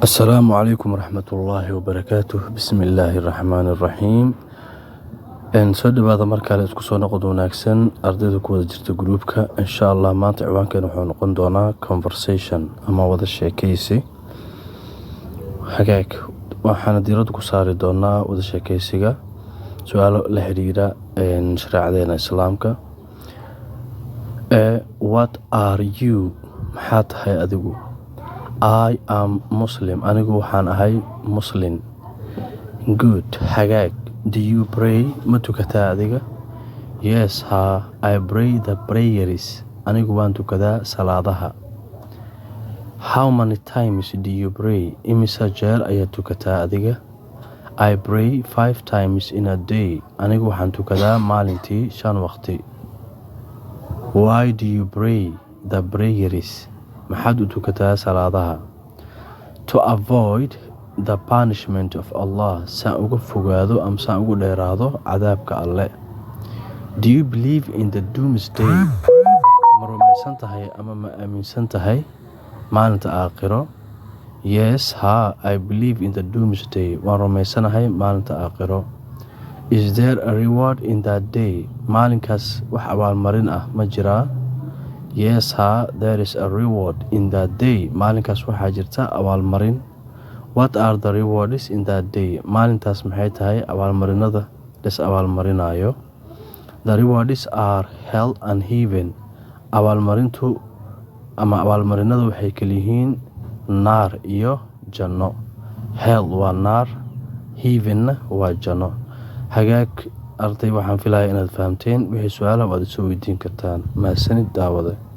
السلام عليكم ورحمة الله وبركاته. بسم الله الرحمن الرحيم. soo dhawaada markale isku soo noqod wanaagsan ardayda ku wada jirta groupka. insha Allah maanta ciwaankan wuxuu noqon doonaa conversation ama wada sheekaysi. hagaag waxaan diirada ku saari doonaa wada sheekaysiga su'aalo la xiriira shariicada islaamka. What are you? maxaa tahay adigu? I am Muslim. anigu waxaan ahay Muslim. Good. hagaag. Do you pray? ma tukataa adiga? Yes, I pray the prayers. anigu waan tukadaa salaadaha. How many times do you pray? imisa jeer ayaad tukataa adiga? I pray 5 times in a day. anigu waxaan tukadaa maalintii 5 waqti. Why do you pray the prayers? maxaad u tukataa salaadaha? To avoid the punishment of Allah. saan uga fogaado ama saan ugu dheeraado cadaabka alle. Do you believe in the doomsday? ma rumaysan tahay ama ma aaminsan tahay maalinta aakhiro? Yes, I believe in the doomsday. waan rumaysanahay maalinta aakhiro. Is there a reward in that day? maalinkaas wax abaalmarin ah ma jiraa? Yes, there is a reward in that day. maalinkaas waxaa jirta abaalmarin. What are the rewards in that day? maalintaas maxay tahay abaalmarinada la abaalmarinayo? The rewards are hell and heaven. abaalmarintu ama abaalmarinadu waxay kala yihiin naar iyo janno. Hell waa naar, heaven waa janno. hagaag arday, waxaan filayaa inaad fahamteen. wixii su'aalaha waad soo weydiin kartaan. mahadsanid daawade.